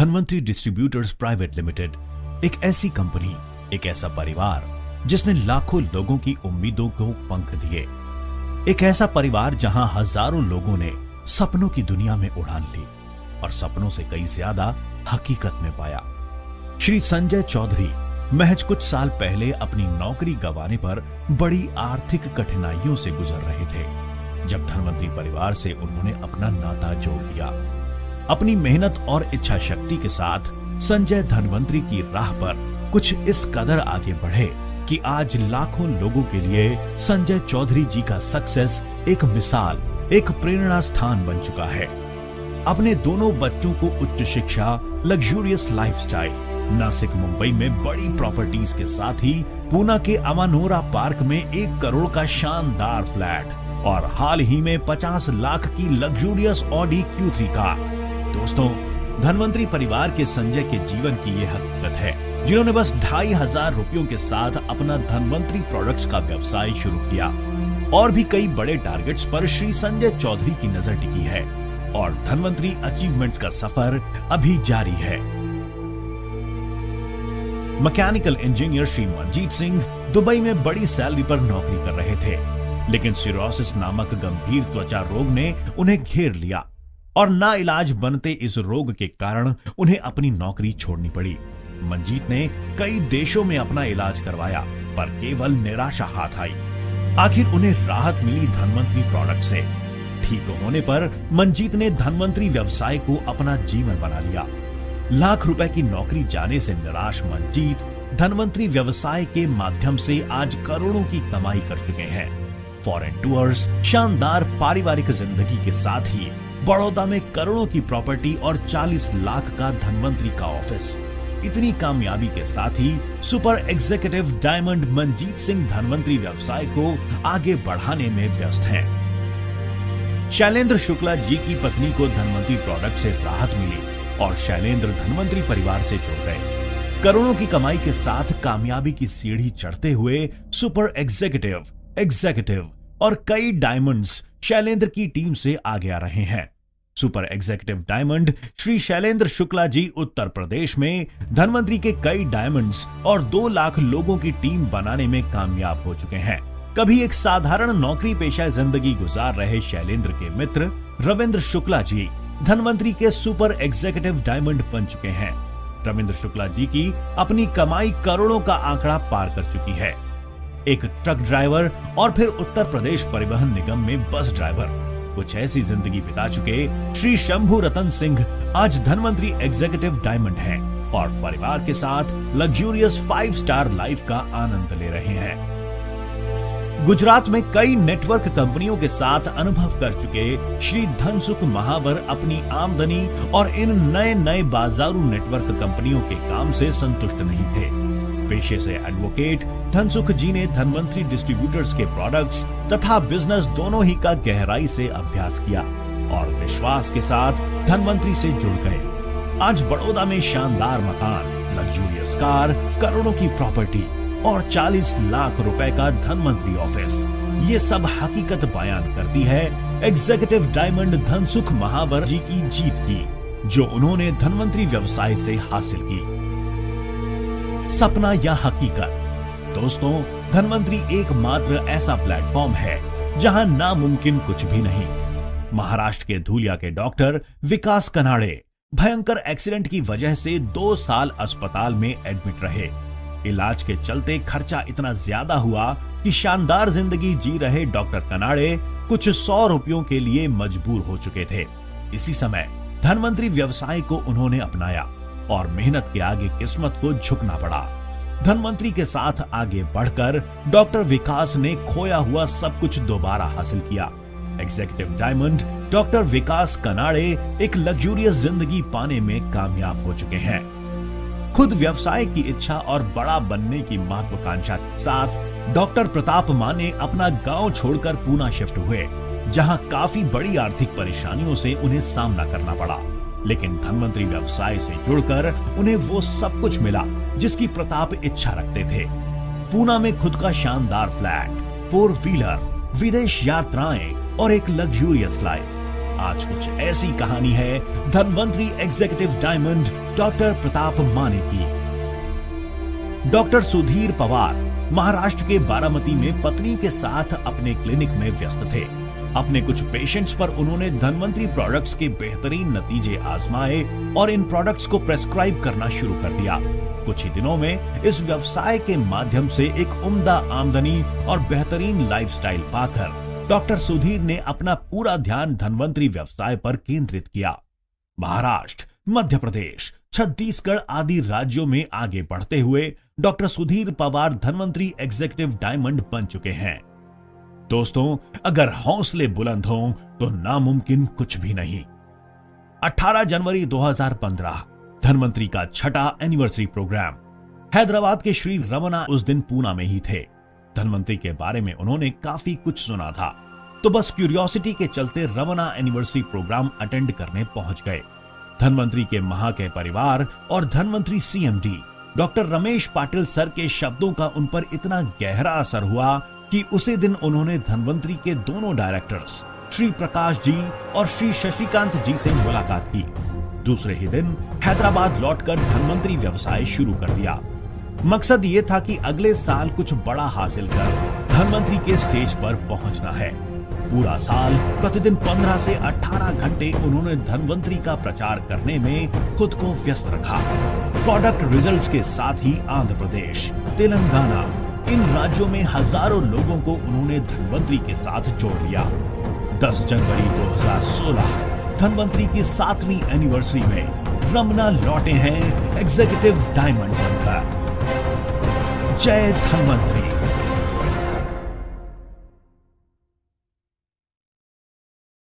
Dhanvantari distributors private limited एक ऐसी company, एक ऐसा परिवार जिसने लाखों लोगों की उम्मीदों को पंख दिए। एक ऐसा परिवार जहां हजारों लोगों ने सपनों की दुनिया में उड़ान ली और सपनों से कई ज्यादा हकीकत में पाया। श्री संजय चौधरी महज कुछ साल पहले अपनी नौकरी गंवाने पर बड़ी आर्थिक कठिनाइयों से गुजर रहे थे, जब धनवंतरी परिवार से उन्होंने अपना नाता जोड़ लिया। अपनी मेहनत और इच्छा शक्ति के साथ संजय धनवंतरी की राह पर कुछ इस कदर आगे बढ़े कि आज लाखों लोगों के लिए संजय चौधरी जी का सक्सेस एक मिसाल, एक प्रेरणा स्थान बन चुका है। अपने दोनों बच्चों को उच्च शिक्षा, लग्जूरियस लाइफस्टाइल, नासिक मुंबई में बड़ी प्रॉपर्टीज के साथ ही पूना के अमानोरा पार्क में 1 करोड़ का शानदार फ्लैट और हाल ही में 50 लाख की लग्जूरियस ऑडी Q3 कार। दोस्तों, धनवंतरी परिवार के संजय के जीवन की यह हकीकत है, जिन्होंने बस 2,500 रुपयों के साथ अपना धनवंतरी प्रोडक्ट्स का व्यवसाय शुरू किया। और भी कई बड़े टारगेट्स पर श्री संजय चौधरी की नजर टिकी है और धनवंतरी अचीवमेंट्स का सफर अभी जारी है। Mechanical engineer Shri Manjeet Singh Dubai में बड़ी सैलरी पर नौकरी कर रहे थे, लेकिन सिरोसिस नामक गंभीर त्वचा रोग ने उन्हें घेर लिया और नाइलाज बनते इस रोग के कारण उन्हें अपनी नौकरी छोड़नी पड़ी। मंजीत ने कई देशों में अपना इलाज करवाया, पर केवल निराशा हाथ आई। आखिर उन्हें राहत मिली धनवंतरी प्रोडक्ट से। ठीक होने पर मंजीत ने धनवंतरी व्यवसाय को अपना जीवन बना लिया। लाख रुपए की नौकरी जाने से निराश मंजीत धनवंतरी व्यवसाय के माध्यम से आज करोड़ों की कमाई कर चुके हैं। फॉरेन टूर्स, शानदार पारिवारिक जिंदगी के साथ ही बड़ौदा में करोड़ों की प्रॉपर्टी और 40 लाख का धनवंतरी का ऑफिस। इतनी कामयाबी के साथ ही super executive diamond Manjeet Singh Dhanwantari व्यवसाय को आगे बढ़ाने में व्यस्त हैं। शैलेंद्र शुक्ला जी की पत्नी को धनवंतरी प्रोडक्ट से राहत मिली और शैलेंद्र धनवंतरी परिवार से जुड़ गए। करोड़ों की कमाई के साथ कामयाबी की सीढ़ी चढ़ते हुए सुपर एग्जीक्यूटिव और कई डायमंड्स शैलेंद्र की टीम से आगे आ रहे हैं। Super executive diamond Shri Shailendra Shukla ji Uttar Pradesh में धनवंतरी के कई डायमंड्स और 2 लाख लोगों की टीम बनाने में कामयाब हो चुके हैं। कभी एक साधारण नौकरी पेशा जिंदगी गुजार रहे शैलेंद्र के मित्र रविंद्र शुक्ला जी धनवंतरी के सुपर एग्जीक्यूटिव डायमंड बन चुके हैं। रविंद्र शुक्ला जी की अपनी कमाई करोड़ों का आंकड़ा पार कर चुकी है। एक ट्रक ड्राइवर और फिर उत्तर प्रदेश परिवहन निगम में बस ड्राइवर, कुछ ऐसी जिंदगी बिता चुके श्री शंभू रतन सिंह आज धनवंतरी एग्जीक्यूटिव डायमंड हैं और परिवार के साथ लग्जूरियस 5 स्टार लाइफ का आनंद ले रहे हैं। गुजरात में कई नेटवर्क कंपनियों के साथ अनुभव कर चुके श्री धनसुख महावर अपनी आमदनी और इन नए बाजारू नेटवर्क कंपनियों के काम से संतुष्ट नहीं थे। पेशे से एडवोकेट धनसुख जी ने धनवंतरी डिस्ट्रीब्यूटर्स के प्रोडक्ट्स तथा बिजनेस दोनों ही का गहराई से अभ्यास किया और विश्वास के साथ धनवंतरी से जुड़ गए। आज बड़ौदा में शानदार मकान, लग्जूरियस कार, करोड़ों की प्रॉपर्टी और 40 लाख रुपए का धनवंतरी ऑफिस, ये सब हकीकत बयान करती है एग्जीक्यूटिव डायमंड धनसुख महावर जी की जीत की, जो उन्होंने धनवंतरी व्यवसाय से हासिल की। सपना या हकीकत? दोस्तों, धनवंतरी एकमात्र ऐसा प्लेटफॉर्म है जहां नामुमकिन कुछ भी नहीं। महाराष्ट्र के धूलिया के डॉक्टर विकास कनाड़े भयंकर एक्सीडेंट की वजह से 2 साल अस्पताल में एडमिट रहे। इलाज के चलते खर्चा इतना ज्यादा हुआ कि शानदार जिंदगी जी रहे डॉक्टर कनाड़े कुछ 100 रुपयों के लिए मजबूर हो चुके थे। इसी समय धनवंतरी व्यवसाय को उन्होंने अपनाया और मेहनत के आगे किस्मत को झुकना पड़ा। धनवंतरी के साथ आगे बढ़कर डॉक्टर विकास ने खोया हुआ सब कुछ दोबारा हासिल किया। एग्जीक्यूटिव डायमंड डॉक्टर विकास कनाड़े एक लग्जूरियस जिंदगी पाने में कामयाब हो चुके हैं। खुद व्यवसाय की इच्छा और बड़ा बनने की महत्वाकांक्षा के साथ डॉक्टर प्रताप माने अपना गांव छोड़कर पूना शिफ्ट हुए, जहां काफी बड़ी आर्थिक परेशानियों से उन्हें सामना करना पड़ा। लेकिन धनवंतरी व्यवसाय से जुड़कर उन्हें वो सब कुछ मिला जिसकी प्रताप इच्छा रखते थे। पूना में खुद का शानदार फ्लैट, 4 व्हीलर, विदेश यात्राएं और एक लग्जूरियस लाइफ। आज कुछ ऐसी कहानी है Dhanvantari executive diamond doctor Pratap माने की। डॉक्टर सुधीर पवार महाराष्ट्र के बारामती में पत्नी के साथ अपने क्लिनिक में व्यस्त थे। अपने कुछ पेशेंट्स पर उन्होंने धनवंतरी प्रोडक्ट्स के बेहतरीन नतीजे आजमाए और इन प्रोडक्ट्स को प्रेस्क्राइब करना शुरू कर दिया। कुछ ही दिनों में इस व्यवसाय के माध्यम से एक उम्दा आमदनी और बेहतरीन लाइफस्टाइल पाकर डॉक्टर सुधीर ने अपना पूरा ध्यान धनवंतरी व्यवसाय पर केंद्रित किया। महाराष्ट्र, मध्य प्रदेश, छत्तीसगढ़ आदि राज्यों में आगे बढ़ते हुए doctor Sudhir Pawar Dhanvantari executive diamond बन चुके हैं। दोस्तों, अगर हौसले बुलंद हों तो नामुमकिन कुछ भी नहीं। 18 जनवरी 2015 धनवंतरी का छठा एनिवर्सरी प्रोग्राम। हैदराबाद के श्री रमना उस दिन पूना में ही थे। धनवंतरी के बारे में उन्होंने काफी कुछ सुना था, तो बस क्यूरियोसिटी के चलते रमना एनिवर्सरी प्रोग्राम अटेंड करने पहुंच गए। धनवंतरी के महाके परिवार और Dhanvantari CMD doctor Ramesh Patil sir के शब्दों का उन पर इतना गहरा असर हुआ कि उसी दिन उन्होंने धनवंतरी के दोनों डायरेक्टर्स श्री प्रकाश जी और श्री शशिकांत जी से मुलाकात की। दूसरे ही दिन हैदराबाद लौटकर धनवंतरी व्यवसाय शुरू कर दिया। मकसद ये था कि अगले साल कुछ बड़ा हासिल कर धनवंतरी के स्टेज पर पहुंचना है। पूरा साल प्रतिदिन 15 से 18 घंटे उन्होंने धनवंतरी का प्रचार करने में खुद को व्यस्त रखा। प्रोडक्ट रिजल्ट्स के साथ ही आंध्र प्रदेश, तेलंगाना, इन राज्यों में हजारों लोगों को उन्होंने धनवंतरी के साथ जोड़ लिया। 10 जनवरी 2016 धनवंतरी की 7वीं एनिवर्सरी में रमना लौटे हैं एग्जीक्यूटिव डायमंड बनकर। जय धनवंतरी।